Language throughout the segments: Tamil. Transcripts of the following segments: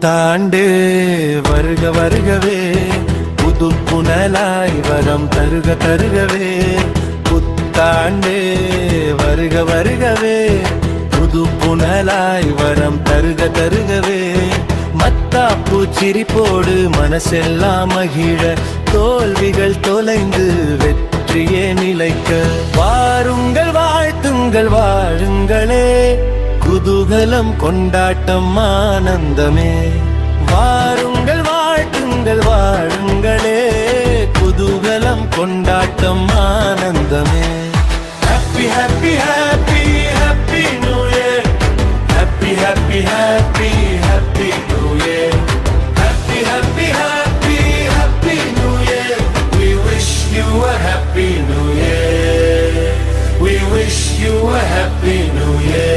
புத்தாண்டு வருக வருகவே, புது புனலாய் வரம் தருக தருகவே. புத்தாண்டு வருக வருகவே, புது புனலாய் வரம் தருக தருகவே. மத்தாப்பு சிரிப்போடு மனசெல்லாம் மகிழ, தோல்விகள் தொலைந்து வெற்றியே நிலைக்க. வாருங்கள் வாழ்த்துங்கள் வாழுங்களே, குதூகலம் கொண்டாட்டம் ஆனந்தமே. வாருங்கள் வாழ்த்துங்கள் வாழுங்களே, குதூகலம் கொண்டாட்டம் ஆனந்தமே. Happy happy happy happy new year, happy happy happy happy new year, happy happy happy happy new year. We wish you a happy new year, we wish you a happy new year.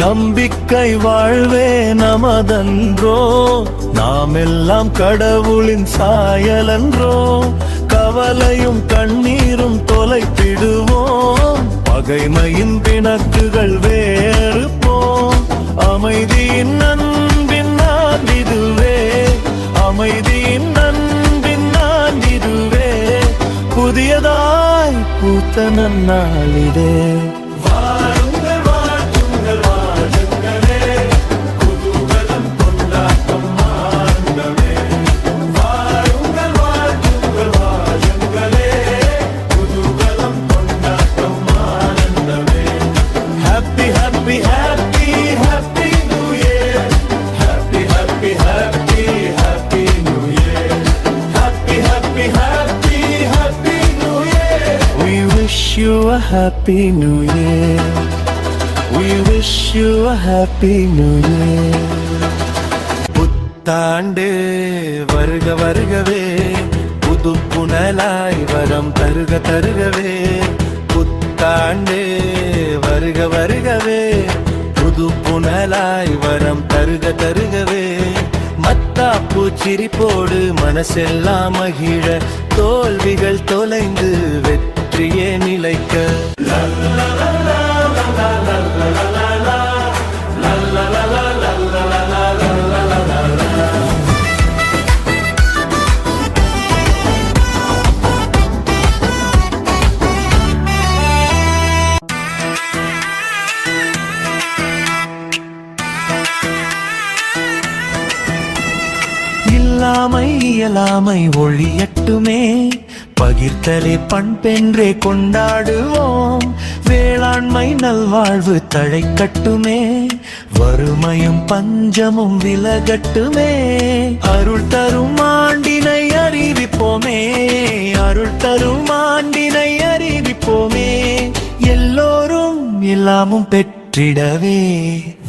நம்பிக்கை வாழ்வே நமதன்றோ, நாம் எல்லாம் கடவுளின் சாயலன்றோ. கவலையும் கண்ணீரும் தொலைத்திடுவோம், பகைமையின் பிணக்குகள் வேறுப்போம். அமைதியின் அன்பின் நான்கிதுவே, அமைதியின் அன்பின் நான்கிதுவே. புதியதாய் பூத்த நன்னாளிதே. You a happy new year, we wish you a happy new year. புத்தாண்டு வருக வருகவே, புது புனலாய் வரம் தருக தருகவே. புத்தாண்டு வருக வருகவே, புது புனலாய் வரம் தருக தருகவே. மத்தாப்பு சிரிப்போடு மனசெல்லாம் மகிழ, தோல்விகள் தொலைந்து வெற்றியே நிலைக்க. இல்லாமை இயலாமை ஒழியட்டுமே, பகிர்த்தலே பண்பென்றே கொண்டாடுவோம். வேளாண்மை நல்வாழ்வு தழைக்கட்டுமே, வறுமையும் பஞ்சமும் விலகட்டுமே. அருள் தரும் ஆண்டினை அறிவிப்போமே, அருள் தரும் ஆண்டினை அறிவிப்போமே. எல்லோரும் எல்லாமும் பெற்றிடவே.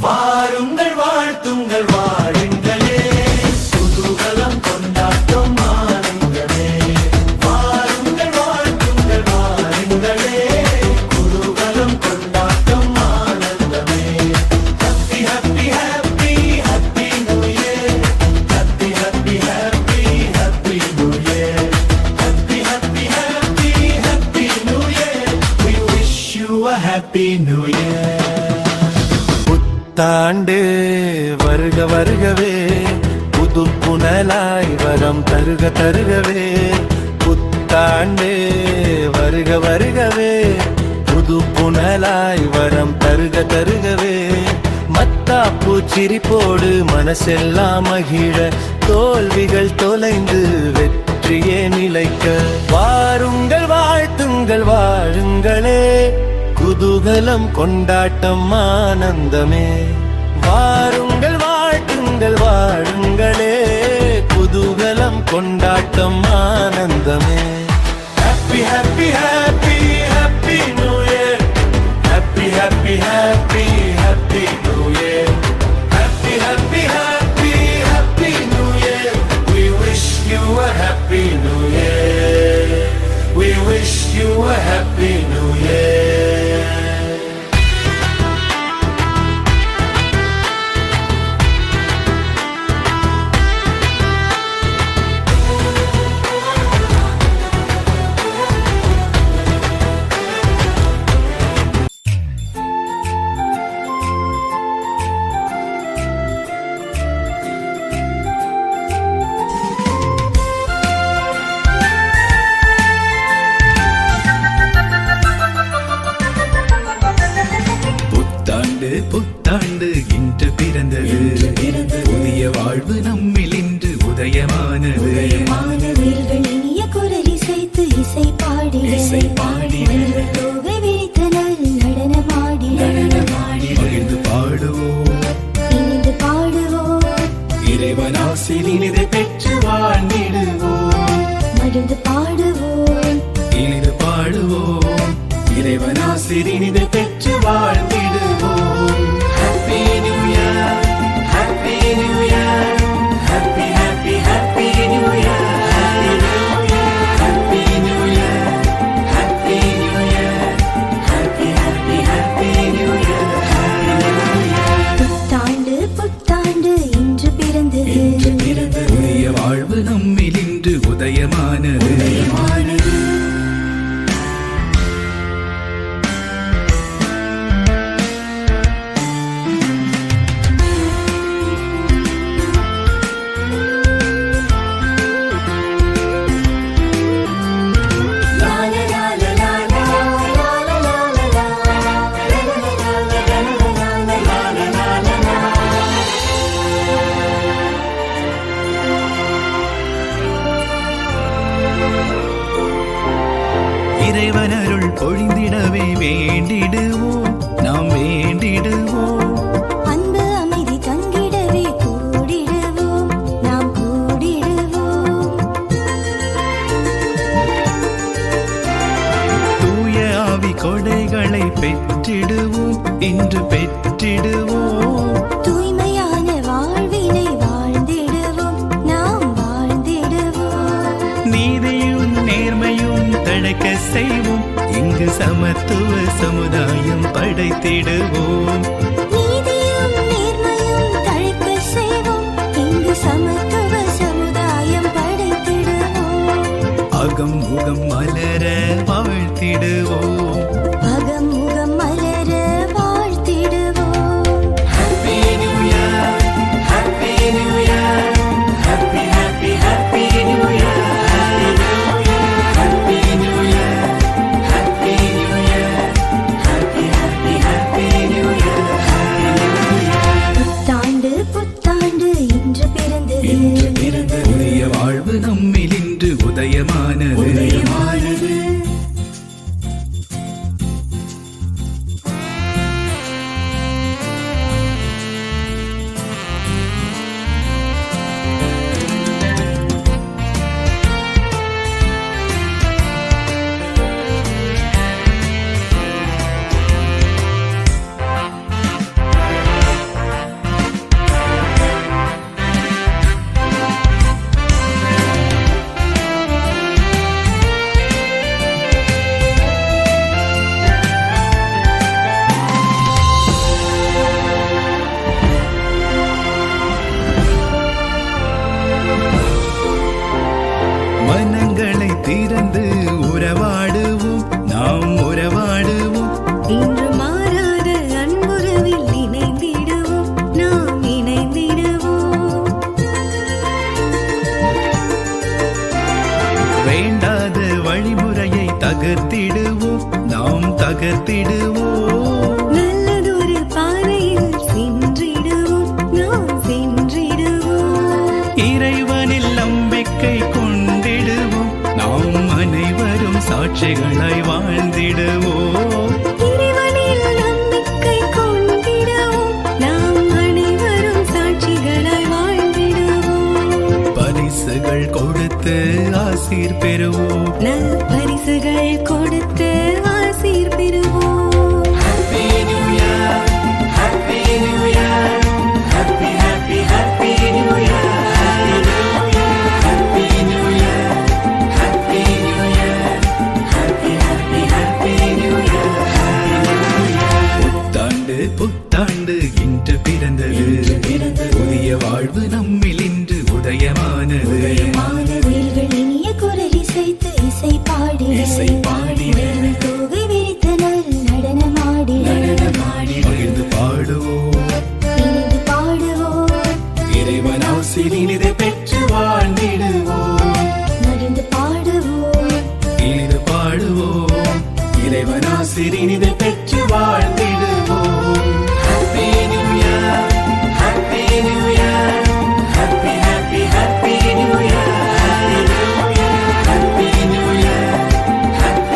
வாருங்கள் வாழ்த்துங்கள் வாழுங்களே, குதூகலம் கொண்டாட்டம் ஆனந்தமே. வாருங்கள் வாழ்த்துங்கள் வாழுங்களே, குதூகலம் கொண்டாட்டம் ஆனந்தமே. Happy happy happy happy new year, happy happy happy happy new year, happy happy happy happy new year. We wish you a happy new year. புத்தாண்டு வருக வருகவே, புது புனலாய் வரம் தருக தருகவே. புத்தாண்டு வருக வருகவே, புது புனலாய் வரம் தருக தருகவே. மத்தாப்பு சிரிப்போடு மனசெல்லாம் மகிழ, தோல்விகள் தொலைந்து வெற்றியே நிலைக்க. வாருங்கள் வாழ்த்துங்கள் வாழுங்களே, குதூகலம் கொண்டாட்டம் ஆனந்தமே. வாருங்கள் வாழ்த்துங்கள் வாழுங்களே, குதூகலம் கொண்டாட்டம் ஆனந்தமே. Happy happy happy happy new year, happy happy happy happy new year. இசை பாடிட தோகை விரித்தனல் நடனமாடிட மகிழ்ந்து பாடுவோம் இணைந்து பாடுவோம் இறைவனாசில் இனிதை பெற்று வாழ்ந்திடுவோம் மகிழ்ந்து பாடுவோம் இனிது பாடுவோம் இறைவனாசில் இனிதை பெற்று வாழ்ந்திடுவோம் Happy New Year Happy New Year Happy Happy Happy New Year Happy New Year Happy New Year Happy Happy Happy New Year புத்தாண்டு புத்தாண்டு இன்று பிறந்தது புதிய வாழ்வு நம்மில் இன்று உதயமானது இறைவனருள் பொழிந்திடவே வேண்டிடுவோம் நாம் வேண்டிடுவோம் அன்பு அமைதி தங்கிடவே கூடிடுவோம் நாம் கூடிடுவோம் தூய ஆவி கொடைகளை பெற்றிடுவோம் இன்று பெற்றிடுவோம் தூய்மையான வாழ்வினை வாழ்ந்திடுவோம் நாம் வாழ்ந்திடுவோம் நீதியும் நேர்மையும் தழைக்க செய்வோம் இங்கு சமத்துவ சமுதாயம் படைத்திடுவோம் நீதியும் நேர்மையும் தழைக்க செய்வோம் இங்கு சமத்துவ சமுதாயம் படைத்திடுவோம் அகம் முகம் மலர வாழ்த்திடுவோம் அகம் முகம் மலர வாழ்த்திடுவோம் Happy New Year Happy New Year Happy Happy Happy New Year Happy New Year Happy New Year Happy Happy Happy New Year புத்தாண்டு புத்தாண்டு இன்று பிறந்தது புதிய வாழ்வு நம்மில் இன்று உதயமானது மனங்களை திறந்து உறவாடுவோம் நாம் உறவாடுவோம் இன்று மாறாத அன்புறவில் இணைந்திடுவோம் நாம் இணைந்திடுவோம் வேண்டாத வழிமுறையை தகர்த்திடுவோம் நாம் தகர்த்திடுவோம் நல்லதொரு பாதையில் சென்றிடுவோம் நாம் சென்றிடுவோம் இறைவனில் நம்பிக்கை கொண்டிடுவோம் நாம் அனைவரும் சாட்சிகளாய் வாழ்ந்திடுவோம் இறைவனில் நம்பிக்கை கொண்டிடுவோம் நாம் அனைவரும் சாட்சிகளாய் வாழ்ந்திடுவோம் பரிசுகள் கொடுத்து ஆசீர் பெறுவோம் நல் பரிசுகள் கொடுத்து ஆசீர் பெறுவோம் Happy New Year Happy New Year Happy Happy Happy New Year Happy New Year Happy New Year Happy Happy Happy New Year புத்தாண்டு புத்தாண்டு இன்று பிறந்தது புதிய வாழ்வு நம்மில் இன்று உதயமானது வேல்கள் இனிய குரல் இசைத்து இசை பாடிட தோகை விரித்தனல் நடனமாடிட மகிழ்ந்து பாடுவோம் இணைந்து பாடுவோம் இறைவனாசில் இனிதை பெற்று வாழ்ந்திடுவோம் மகிழ்ந்து பாடுவோம் இனிது பாடுவோம் இறைவனாசில் இனிதை பெற்று வாழ்ந்திடுவோம் Happy New Year Happy New Year Happy Happy Happy New Year Happy New Year Happy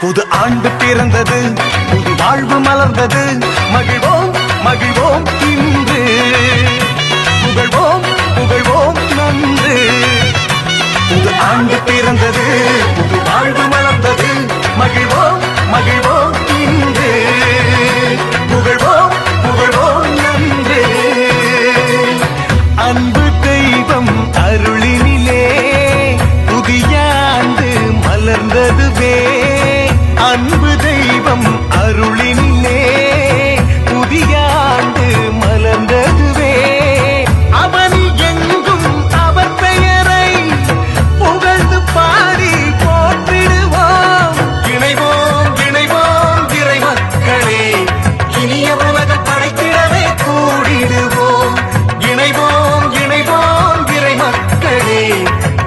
புது ஆண்டு பிறந்தது, புது வாழ்வு மலர்ந்தது. மகிழ்வோம் மகிழ்வோம் இன்று, புகழ்வோம் புகழ்வோம் நன்று. புது ஆண்டு பிறந்தது, புது வாழ்வு மலர்ந்தது. மகிழ்வோம் மகிழ்வோம் இன்று, புகழ்வோம் புகழ்வோம் நன்று. அன்பு தெய்வம் அருளினிலே புதிய ஆண்டு மலர்ந்ததுவே. அன்பு தெய்வம் அருளினிலே புதிய ஆண்டு மலர்ந்ததுவே. அவன் எங்கும் அவர் பெயரை புகழ்ந்து பாடி போற்றிடுவோம். இணைவோம் இணைவோம் இறை மக்களே, இனிய உலகம் படைத்திடவே கூடிடுவோம். இணைவோம் இணைவோம் இறை மக்களே,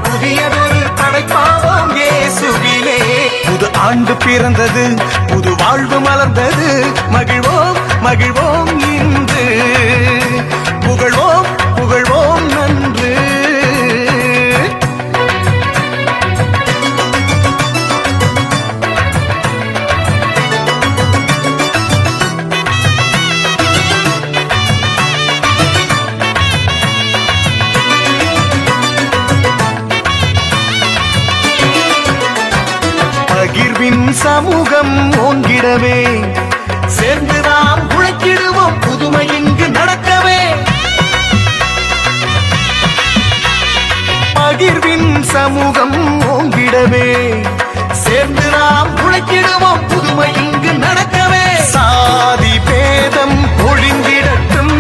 புதியதொரு படைப்பாவோம் இயேசுவிலே. புது ஆண்டு பிறந்தது, புது வாழ்வு மலர்ந்தது. மகிழ்வோம் மகிழ்வோம் இன்று, புகழ்வோம் புகழ்வோம் நன்று. பகிர்வின் சமூகம் ஓங்கிடவே, சேர்ந்து நாம் உழைத்திடுவோம் புதுமை இங்கு நடக்கவே. பகிர்வின் சமூகம் ஓங்கிடவே, சேர்ந்து நாம் உழைத்திடுவோம் புதுமை இங்கு நடக்கவே. சாதி பேதம் ஒழிந்திடட்டும்,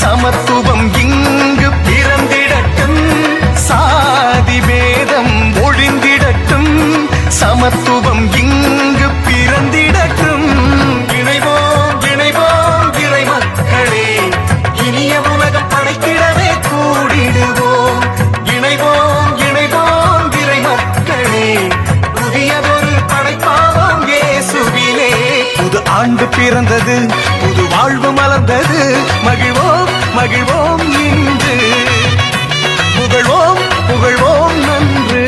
சமத்துவம் இங்கு பிறந்திடட்டும். சாதி பேதம் ஒழிந்திடட்டும், சமத்துவம் இங்கு பிறந்திடட்டும். இணைவோம் இணைவோம் இறை மக்களே, இனிய உலகம் படைத்திடவே கூடிடுவோம். இணைவோம் இணைவோம் இறை மக்களே, புதியதொரு படைப்பாவோம் இயேசுவிலே. புது ஆண்டு பிறந்தது, புது வாழ்வு மலர்ந்தது. மகிழ்வோம் மகிழ்வோம் இன்று, புகழ்வோம் புகழ்வோம் நன்று.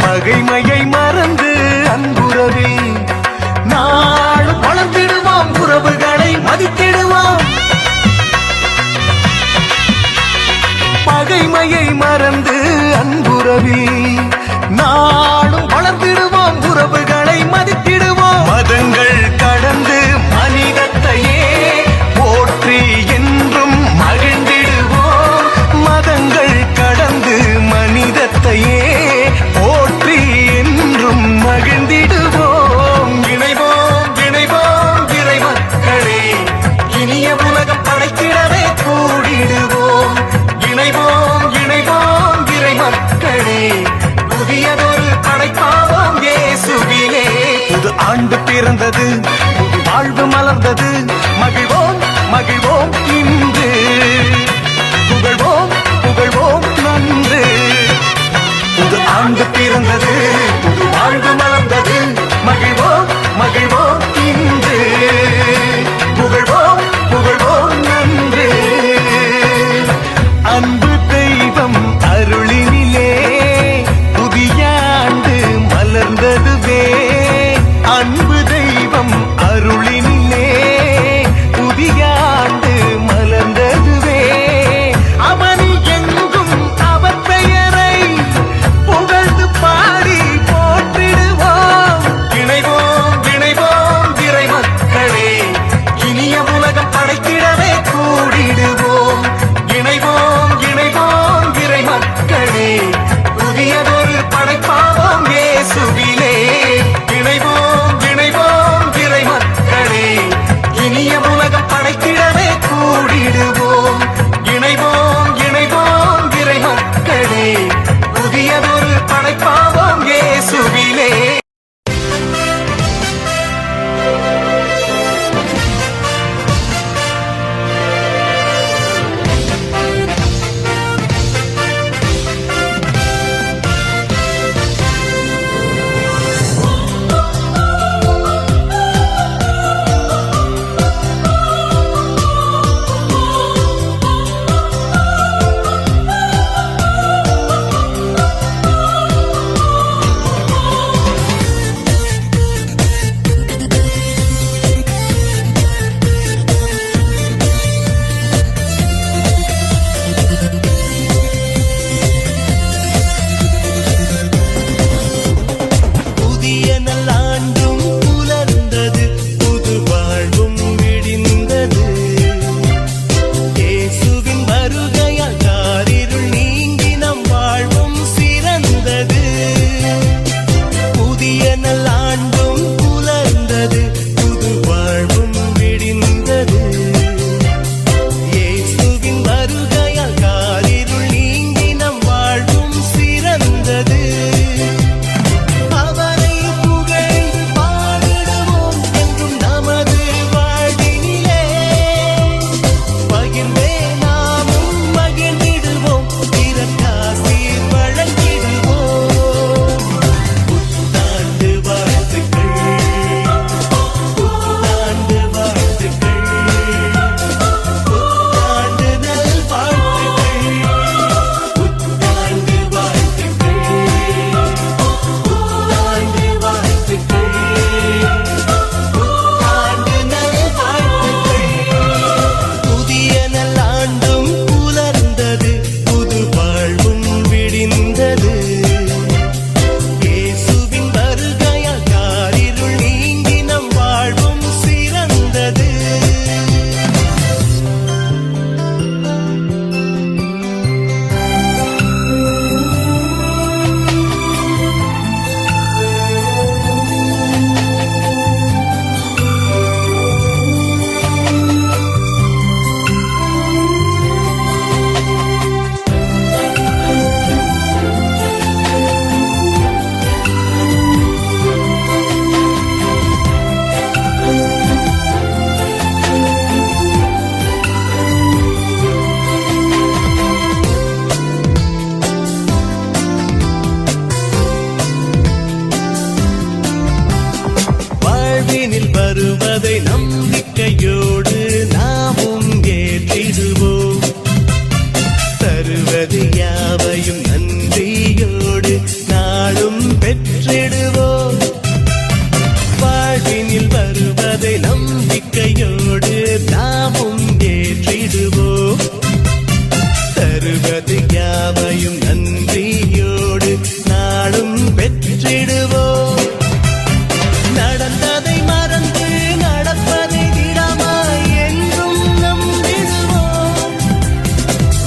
பகைமையை மறந்து அன்புறவில் நாள் வளர்ந்திடுவோம், உறவுகளை மதித்திடுவோம். பகைமையை மறந்து அன்புறவில் நாளும் வளர்ந்திடுவோம், உறவுகளை மதித்திடுவோம். மதங்கள் கடந்து மனிதத்தையே போற்றி என்றும் மகிழ்ந்திடுவோம். மதங்கள் கடந்து மனிதத்தையே போற்றி என்றும் மகிழ்ந்திடுவோம். இணைவோம் இணைவோம் இறை மக்களே, இனிய உலகம் படைத்திடவே கூடிடுவோம். இணைவோம் இணைவோம் இறை மக்களே, புதியதொரு படைப்பாவோம் இயேசுவிலே. புது ஆண்டு பிறந்தது, புது வாழ்வு மலர்ந்தது. மகிழ்வோம் மகிழ்வோம் இன்று, புகழ்வோம் புகழ்வோம் நன்று. புது ஆண்டு பிறந்தது, புது வாழ்வு மலர்ந்தது. மகிழ்வோம் மகிழ்வோம் இன்று, புகழ்வோம் புகழ்வோம் நன்று. அன்பு தெய்வம் அருளினிலே புதிய ஆண்டு மலர்ந்ததுவே. அன்பு தெய்வம் அருளினிலே புதிய ஆண்டு மலர்ந்ததுவே. அவன் எங்கும் அவர் பெயரை புகழ்ந்து பாடி போற்றிடுவோம். இணைவோம் வருவதை நம்பிக்கையோடு நாமும் ஏற்றிடுவோம். தருவது யாவையும் நன்றியோடு நாளும் பெற்றிடுவோம். வாழ்வினில் வருவதை நம்பிக்கையோடு நாமும் ஏற்றிடுவோம். தருவது யாவையும் நன்றியோடு நாளும் பெற்றிடுவோம். நடந்ததை மறந்து நடப்பதை விடாமாய் என்றும் நம்பிடுவோம்.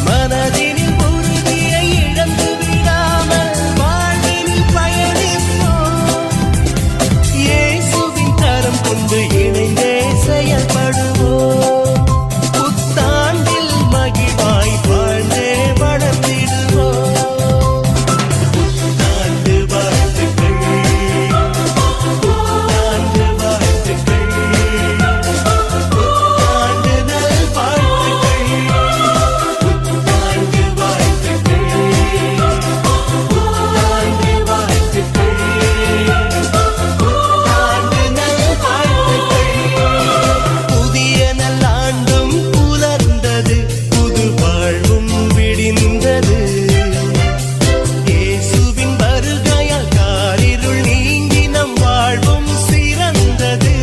மனதினில் உறுதியை இழந்து விடாமல் வாழ்வினில் பயணிப்போம். இயேசுவின் கரம் கொண்டு இணைந்தே செயல்படுவோம். புத்தாண்டில் மகிழ்வாய் வாழ்ந்தே வளர்ந்திடுவோம். புத்தாண்டு வாழ்த்துக்கள், புத்தாண்டு வாழ்த்துக்கள், புத்தாண்டு நல்வாழ்த்துக்கள், புத்தாண்டு வாழ்த்துக்கள், புத்தாண்டு வாழ்த்துக்கள், புத்தாண்டு நல்வாழ்த்துக்கள். புதிய நல்லாண்டும் புலர்ந்தது, புது வாழ்வும் விடிந்தது. இயேசுவின் வருகையால் காரிருள் நீங்கி நம் வாழ்வும் சிறந்தது.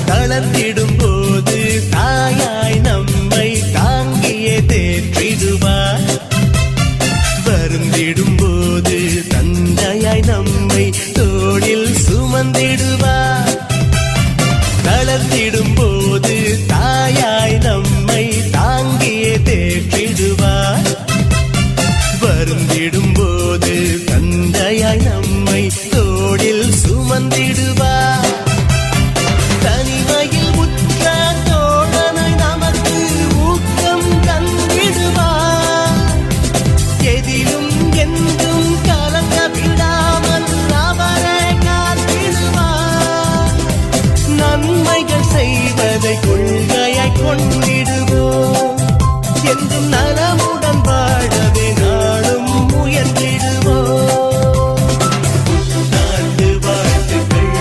தளர்ந்திடும் போது தாயாய் நம்மை தாங்கியே தேற்றிடுவார். வருந்திடும் போது தந்தையாய் நம்மை தோளில் சுமந்திடுவார். தளர்ந்திடும் போது தாயாய் நம்மை தாங்கியே தேற்றிடுவார். வருந்திடும் போது தந்தையாய் நம்மை தோளில் சுமந்திடுவார். தனிமையில் உற்ற தோழனாய் நமக்கு ஊக்கம் தந்திடுவார். எதிலும் என்றும் கலங்க விடாமல் அவரை காத்திடுவார். நன்மைகள் செய்வதை கொள்கையாய் கொண்டிடுவோம். என்றும் நலமுடன் வாழவே நாளும் முயன்றிடுவோம். புத்தாண்டு வாழ்த்துக்கள்,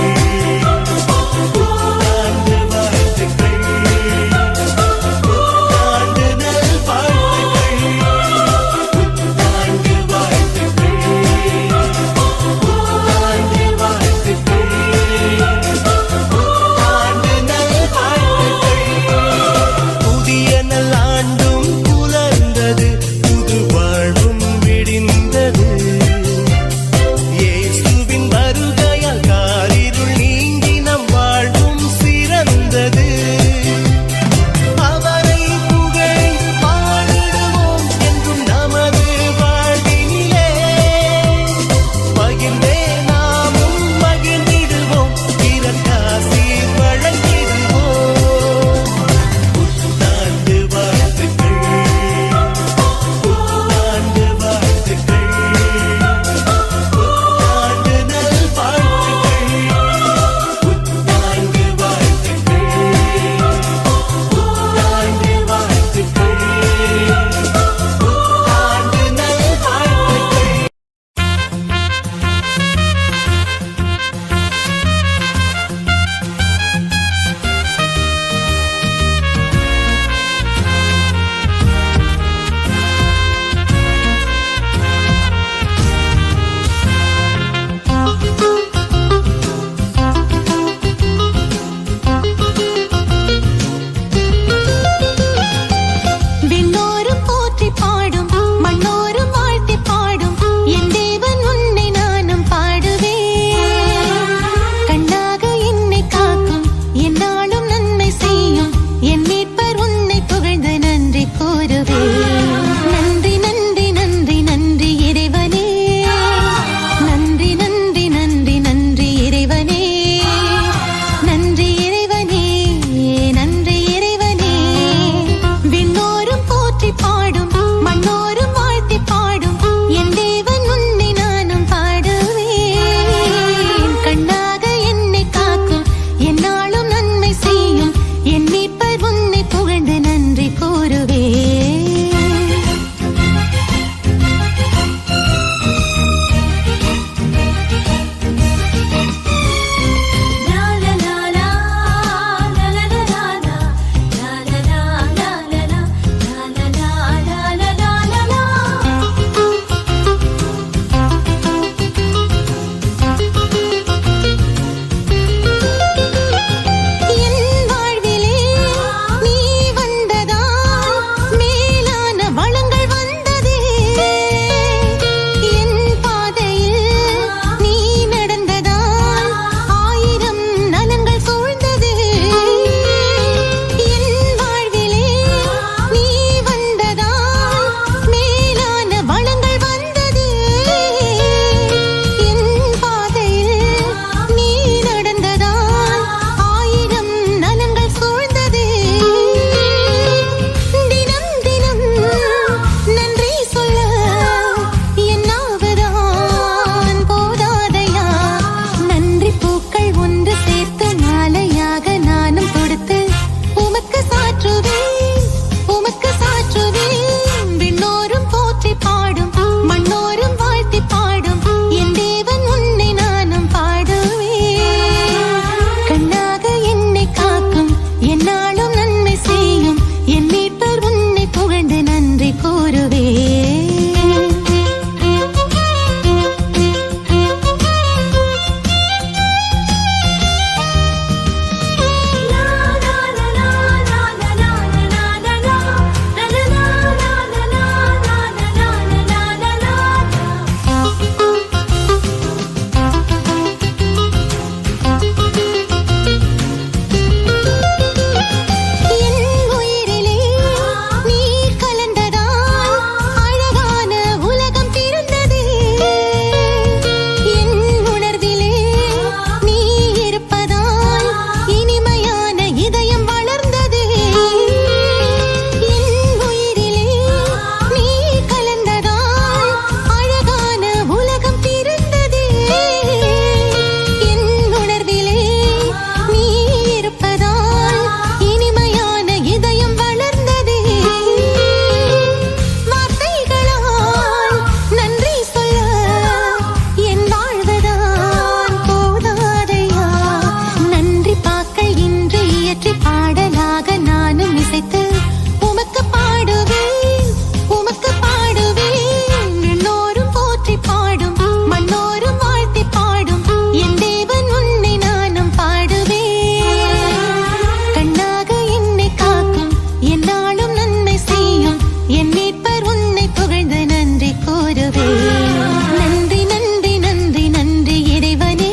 பாடுவேன். நன்றி நன்றி நன்றி நன்றி இறைவனே,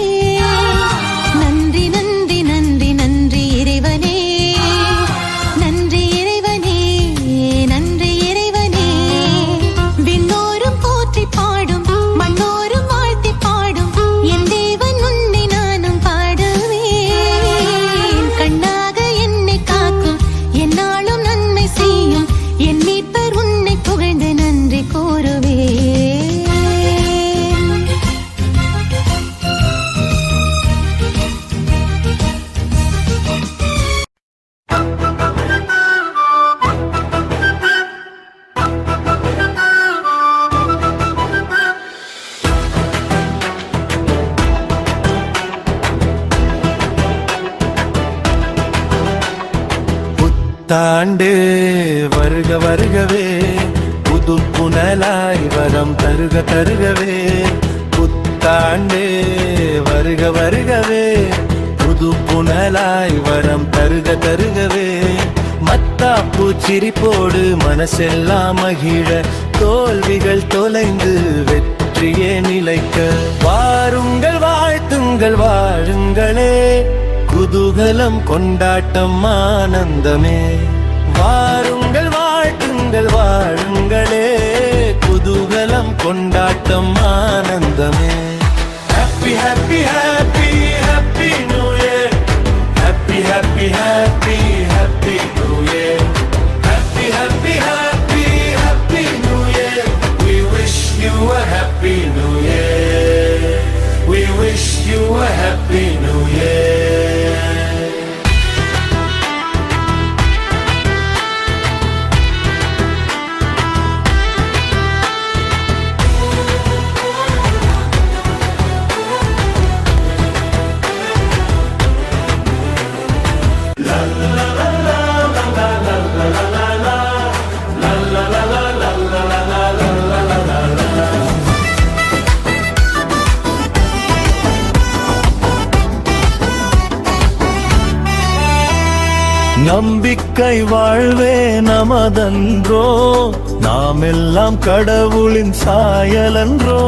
நன்றி நன்றி நன்றி நன்றி இறைவனே, நன்றி இறைவனே, நன்றி இறைவனே. விண்ணோரும் போற்றி பாடும், மண்ணோரும் வாழ்த்தி பாடும், என் தேவன் உன்னை நானும் பாடுவேன். கண்ணாக என்னை காக்கும், என்னாலும் நன்மை செய்யும் என் மீட்பர் உன்னை புகழ்ந்து நன்றி கூறுவேன். புத்தாண்டு வருக வருகவே, புது புனலாய் வரம் தருக தருகவே. புத்தாண்டு வருக வருகவே, புது புனலாய் வரம் தருக தருகவே. மத்தாப்பு சிரிப்போடு மனசெல்லாம் மகிழ, தோல்விகள் தொலைந்து வெற்றியே நிலைக்க. வாருங்கள் வாழ்த்துங்கள் வாழுங்களே, குதூகலம் கொண்டாட்டம் ஆனந்தமே. வாருங்கள் வாழ்த்துங்கள் வாழுங்களே, குதூகலம் கொண்டாட்டம் ஆனந்தமே. Happy happy happy happy new year, happy happy happy happy new year, happy happy happy happy new year. We wish you a happy new year, we wish you a happy new year. நம்பிக்கை வாழ்வே நமதன்றோ, நாம் எல்லாம் கடவுளின் சாயலன்றோ.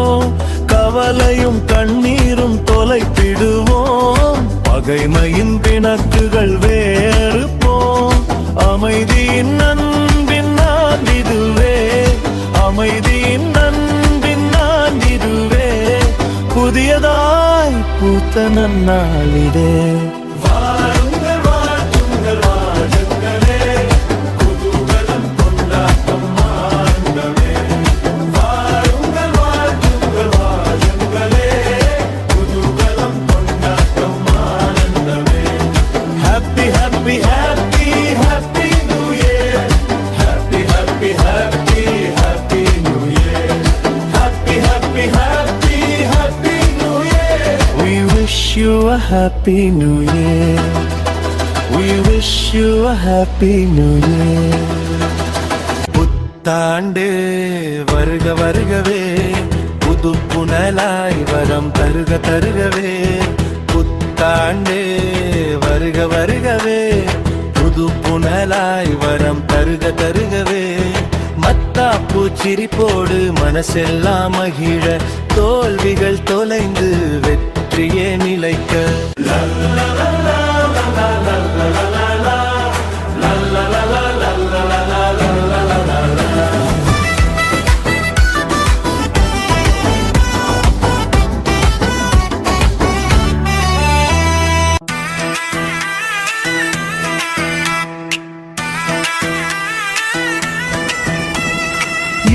கவலையும் கண்ணீரும் தொலைத்திடுவோம், பகைமையின் பிணக்குகள் வேறுப்போம். அமைதியின் அன்பின் நான்கிதுவே, அமைதியின் அன்பின் நான்கிதுவே. புதியதாய் பூத்த நன்னாளிதே. வாருங்கள் வாழ்த்துங்கள் வாழுங்களே, குதூகலம் கொண்டாட்டம் ஆனந்தமே. வாருங்கள் வாழ்த்துங்கள் வாழுங்களே, குதூகலம் கொண்டாட்டம் ஆனந்தமே. Happy happy happy happy new year, happy happy happy happy new year, happy happy happy happy new year. We wish you a happy new year, we wish you a happy new year. புத்தாண்டு வருக வருகவே, புது புனலாய் வரம் தருக தருகவே. புத்தாண்டு வருக வருகவே, புது புனலாய் வரம் தருக தருகவே. மத்தாப்பு சிரிப்போடு மனசெல்லாம் மகிழ, தோல்விகள் தொலைந்து வெற்றியே நிலைக்க.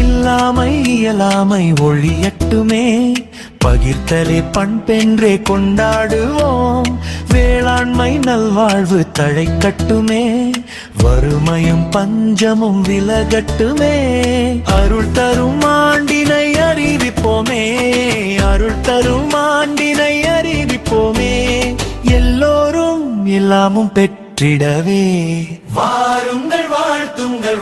இல்லாமை இயலாமை ஒழியட்டுமே, பகிர்த்தலே பண்பென்றே கொண்டாடுவோம். வேளாண்மை நல்வாழ்வு தழைக்கட்டுமே, வறுமையும் பஞ்சமும் விலகட்டுமே. அருள் தரும் ஆண்டினை அறிவிப்போமே, அருள் தரும் ஆண்டினை அறிவிப்போமே. எல்லோரும் எல்லாமும் பெற்றிடவே. வாருங்கள் வாழ்த்துங்கள்